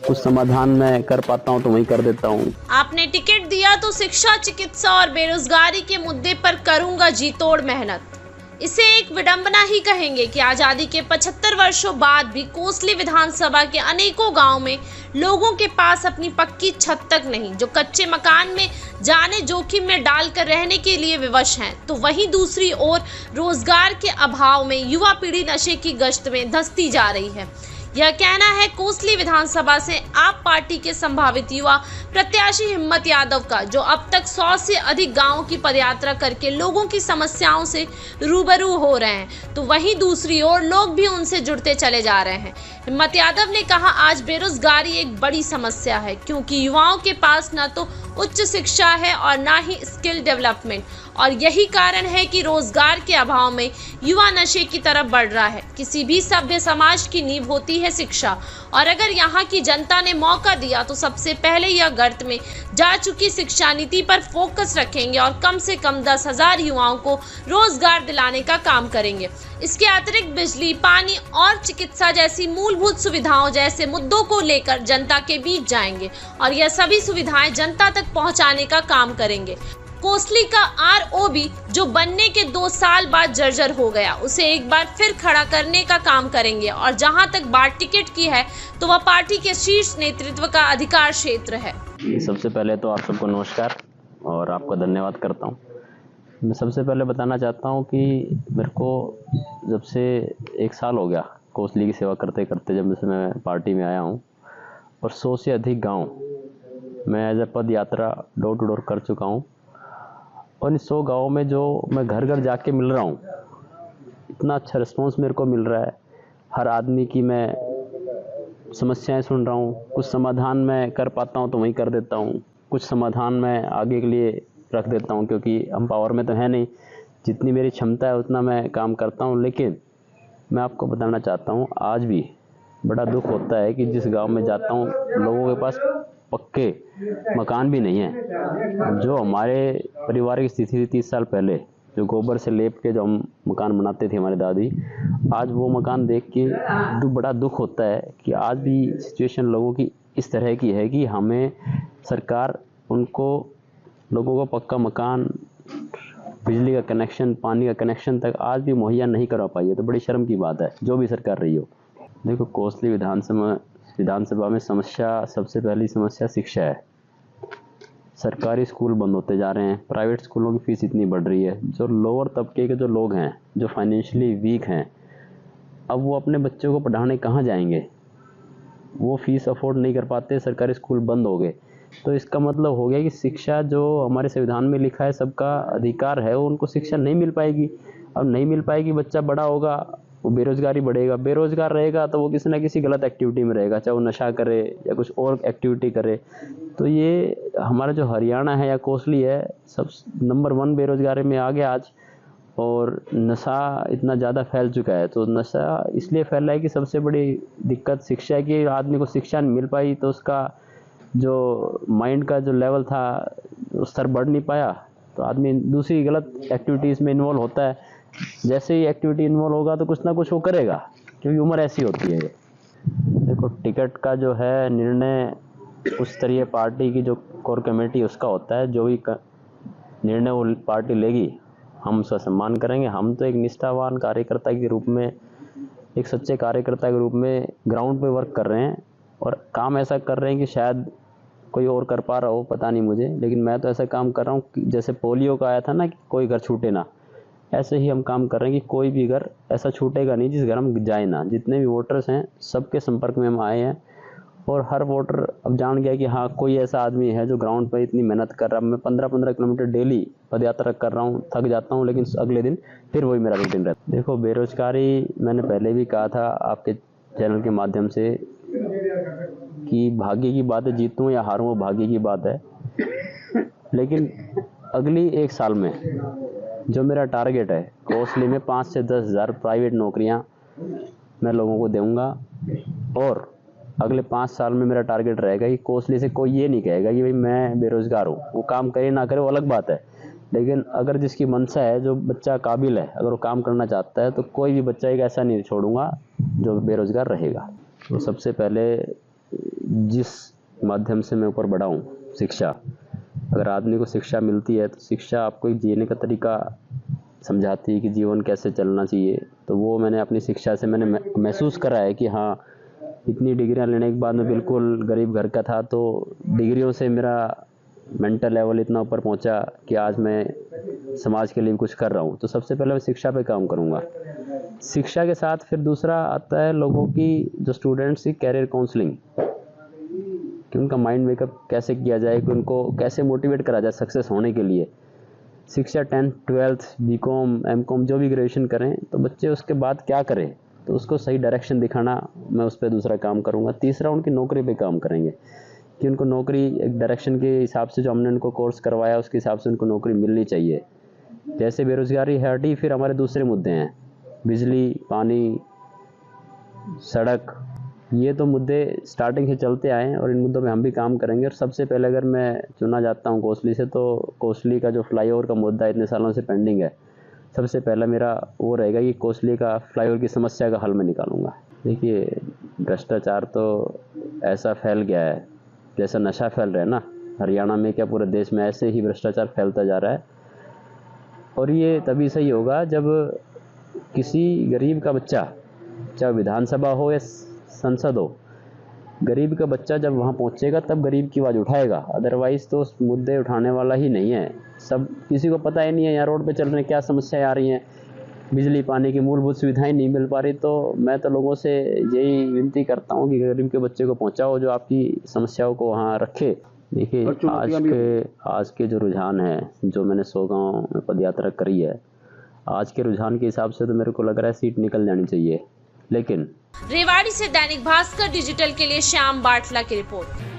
कुछ समाधान मैं कर पाता हूँ तो वही कर देता हूँ। आपने टिकट दिया तो शिक्षा, चिकित्सा और बेरोजगारी के मुद्दे पर करूंगा जी तोड़ मेहनत। इसे एक विडंबना ही कहेंगे कि आजादी के 75 वर्षों बाद भी कोसली विधानसभा के अनेकों गांव में लोगों के पास अपनी पक्की छत तक नहीं, जो कच्चे मकान में जाने जोखिम में डालकर रहने के लिए विवश हैं। तो वहीं दूसरी ओर रोजगार के अभाव में युवा पीढ़ी नशे की गश्त में धंसती जा रही है। यह कहना है कोसली विधानसभा से आप पार्टी के संभावित युवा प्रत्याशी हिम्मत यादव का, जो अब तक 100 से अधिक गांवों की पदयात्रा करके लोगों की समस्याओं से रूबरू हो रहे हैं। तो वहीं दूसरी ओर लोग भी उनसे जुड़ते चले जा रहे हैं। हिम्मत यादव ने कहा, आज बेरोजगारी एक बड़ी समस्या है, क्योंकि युवाओं के पास न तो उच्च शिक्षा है और ना ही स्किल डेवलपमेंट, और यही कारण है कि रोजगार के अभाव में युवा नशे की तरफ बढ़ रहा है। किसी भी सभ्य समाज की नींव होती है शिक्षा, और अगर यहाँ की जनता ने मौका दिया तो सबसे पहले यह गर्त में जा चुकी शिक्षा नीति पर फोकस रखेंगे और कम से कम 10,000 युवाओं को रोजगार दिलाने का काम करेंगे। इसके अतिरिक्त बिजली, पानी और चिकित्सा जैसी मूलभूत सुविधाओं जैसे मुद्दों को लेकर जनता के बीच जाएंगे और यह सभी सुविधाएं जनता तक पहुंचाने का काम करेंगे। कोसली का आरओबी जो बनने के 2 साल बाद जर्जर हो गया, उसे एक बार फिर खड़ा करने का काम करेंगे, और जहां तक बात टिकट की है तो वह पार्टी के शीर्ष नेतृत्व का अधिकार क्षेत्र है। सबसे पहले तो आप सबको नमस्कार और आपका धन्यवाद करता हूँ। मैं सबसे पहले बताना चाहता हूँ कि मेरे को जब से 1 साल हो गया कोसली की सेवा करते करते, जब से मैं पार्टी में आया हूँ, और 100 से अधिक गांव मैं एज ए पद यात्रा डोर टू डोर कर चुका हूँ। और इन 100 गाँव में जो मैं घर घर जाके मिल रहा हूँ, इतना अच्छा रिस्पॉन्स मेरे को मिल रहा है। हर आदमी की मैं समस्याएं सुन रहा हूँ, कुछ समाधान मैं कर पाता हूँ तो वही कर देता हूँ, कुछ समाधान मैं आगे के लिए रख देता हूँ, क्योंकि हम पावर में तो है नहीं, जितनी मेरी क्षमता है उतना मैं काम करता हूँ। लेकिन मैं आपको बताना चाहता हूँ, आज भी बड़ा दुख होता है कि जिस गांव में जाता हूँ लोगों के पास पक्के मकान भी नहीं है। जो हमारे परिवार की स्थिति थी 30 साल पहले, जो गोबर से लेप के जो हम मकान बनाते थे हमारी दादी, आज वो मकान देख के बड़ा दुख होता है कि आज भी सिचुएशन लोगों की इस तरह की है कि हमें सरकार उनको लोगों को पक्का मकान, बिजली का कनेक्शन, पानी का कनेक्शन तक आज भी मुहैया नहीं करवा पाई है। तो बड़ी शर्म की बात है, जो भी सरकार रही हो। देखो, कोसली विधानसभा में समस्या, सबसे पहली समस्या शिक्षा है। सरकारी स्कूल बंद होते जा रहे हैं, प्राइवेट स्कूलों की फ़ीस इतनी बढ़ रही है। जो लोअर तबके के जो लोग हैं, जो फाइनेंशियली वीक हैं, अब वो अपने बच्चों को पढ़ाने कहाँ जाएंगे? वो फ़ीस अफोर्ड नहीं कर पाते, सरकारी स्कूल बंद हो गए। तो इसका मतलब हो गया कि शिक्षा जो हमारे संविधान में लिखा है सबका अधिकार है, वो उनको शिक्षा नहीं मिल पाएगी। अब नहीं मिल पाएगी, बच्चा बड़ा होगा, वो बेरोजगारी बढ़ेगा, बेरोजगार रहेगा तो वो किसी ना किसी गलत एक्टिविटी में रहेगा, चाहे वो नशा करे या कुछ और एक्टिविटी करे। तो ये हमारा जो हरियाणा है या कोसली है, सब नंबर 1 बेरोजगारी में आ गया आज। और नशा इतना ज़्यादा फैल चुका है। तो नशा इसलिए फैला है कि सबसे बड़ी दिक्कत शिक्षा है कि आदमी को शिक्षा नहीं मिल पाई, तो उसका जो माइंड का जो लेवल था उस स्तर बढ़ नहीं पाया, तो आदमी दूसरी गलत एक्टिविटीज़ में इन्वॉल्व होता है। जैसे ही एक्टिविटी इन्वॉल्व होगा तो कुछ ना कुछ वो करेगा, क्योंकि उम्र ऐसी होती है। देखो, टिकट का जो है निर्णय उस स्तरीय पार्टी की जो कोर कमेटी उसका होता है। जो भी निर्णय वो पार्टी लेगी हम उसका सम्मान करेंगे। हम तो एक निष्ठावान कार्यकर्ता के रूप में, एक सच्चे कार्यकर्ता के रूप में ग्राउंड पे वर्क कर रहे हैं, और काम ऐसा कर रहे हैं कि शायद कोई और कर पा रहा हो, पता नहीं मुझे, लेकिन मैं तो ऐसा काम कर रहा हूँ कि जैसे पोलियो का आया था ना कि कोई घर छूटे ना, ऐसे ही हम काम कर रहे हैं कि कोई भी घर ऐसा छूटेगा नहीं जिस घर हम जाए ना। जितने भी वोटर्स हैं सबके संपर्क में हम आए हैं, और हर वोटर अब जान गया कि हाँ, कोई ऐसा आदमी है जो ग्राउंड पर इतनी मेहनत कर रहा है। मैं 15-15 किलोमीटर डेली पदयात्रा कर रहा हूँ, थक जाता हूँ, लेकिन अगले दिन फिर वही मेरा रूटीन रहता है। देखो, बेरोजगारी मैंने पहले भी कहा था आपके चैनल के माध्यम से कि भाग्य की बात है, जीतूँ या हारूँ वो भाग्य की बात है। लेकिन अगली 1 साल में जो मेरा टारगेट है, कोसली में 5 से 10 हज़ार प्राइवेट नौकरियां मैं लोगों को दूंगा। और अगले 5 साल में मेरा टारगेट रहेगा कि कोसली से कोई ये नहीं कहेगा कि भाई मैं बेरोजगार हूँ। वो काम करे ना करे वो अलग बात है, लेकिन अगर जिसकी मंशा है, जो बच्चा काबिल है, अगर वो काम करना चाहता है, तो कोई भी बच्चा एक ऐसा नहीं छोड़ूंगा जो बेरोजगार रहेगा। तो सबसे पहले जिस माध्यम से मैं ऊपर बढ़ा हूँ, शिक्षा, अगर आदमी को शिक्षा मिलती है तो शिक्षा आपको एक जीने का तरीका समझाती है कि जीवन कैसे चलना चाहिए। तो वो मैंने अपनी शिक्षा से मैंने महसूस करा है कि हाँ, इतनी डिग्रियां लेने के बाद मैं बिल्कुल गरीब घर का था, तो डिग्रियों से मेरा मेंटल लेवल इतना ऊपर पहुंचा कि आज मैं समाज के लिए भी कुछ कर रहा हूँ। तो सबसे पहले मैं शिक्षा पे काम करूँगा। शिक्षा के साथ फिर दूसरा आता है लोगों की, जो स्टूडेंट्स की कैरियर काउंसलिंग, कि उनका माइंड मेकअप कैसे किया जाए, कि उनको कैसे मोटिवेट करा जाए सक्सेस होने के लिए। शिक्षा 10th 12th बीकॉम एमकॉम जो भी ग्रेजुएशन करें, तो बच्चे उसके बाद क्या करें, तो उसको सही डायरेक्शन दिखाना, मैं उस पर दूसरा काम करूँगा। तीसरा उनकी नौकरी पे काम करेंगे कि उनको नौकरी एक डायरेक्शन के हिसाब से जो हमने उनको कोर्स करवाया उसके हिसाब से उनको नौकरी मिलनी चाहिए। जैसे बेरोजगारी हटी, फिर हमारे दूसरे मुद्दे हैं बिजली, पानी, सड़क। ये तो मुद्दे स्टार्टिंग से चलते आए हैं और इन मुद्दों पे हम भी काम करेंगे। और सबसे पहले अगर मैं चुना जाता हूँ कोसली से, तो कोसली का जो फ्लाईओवर का मुद्दा इतने सालों से पेंडिंग है, सबसे पहला मेरा वो रहेगा कि कोसली का फ्लाईओवर की समस्या का हल मैं निकालूंगा। देखिए, भ्रष्टाचार तो ऐसा फैल गया है जैसा नशा फैल रहा है ना, हरियाणा में क्या पूरे देश में ऐसे ही भ्रष्टाचार फैलता जा रहा है। और ये तभी सही होगा जब किसी गरीब का बच्चा, चाहे विधानसभा हो या संसद हो, गरीब का बच्चा जब वहाँ पहुँचेगा तब गरीब की आवाज़ उठाएगा। अदरवाइज़ तो मुद्दे उठाने वाला ही नहीं है। सब किसी को पता ही नहीं है यहाँ रोड पे चल रहे क्या समस्याएं आ रही हैं, बिजली पानी की मूलभूत सुविधाएं नहीं मिल पा रही। तो मैं तो लोगों से यही विनती करता हूँ कि गरीब के बच्चे को पहुँचाओ, जो आपकी समस्याओं को वहाँ रखे। देखिए, आज के जो रुझान है, जो मैंने 100 गाँव में पदयात्रा करी है, आज के रुझान के हिसाब से तो मेरे को लग रहा है सीट निकल जानी चाहिए। लेकिन रेवाड़ी से दैनिक भास्कर डिजिटल के लिए श्याम बाटला की रिपोर्ट।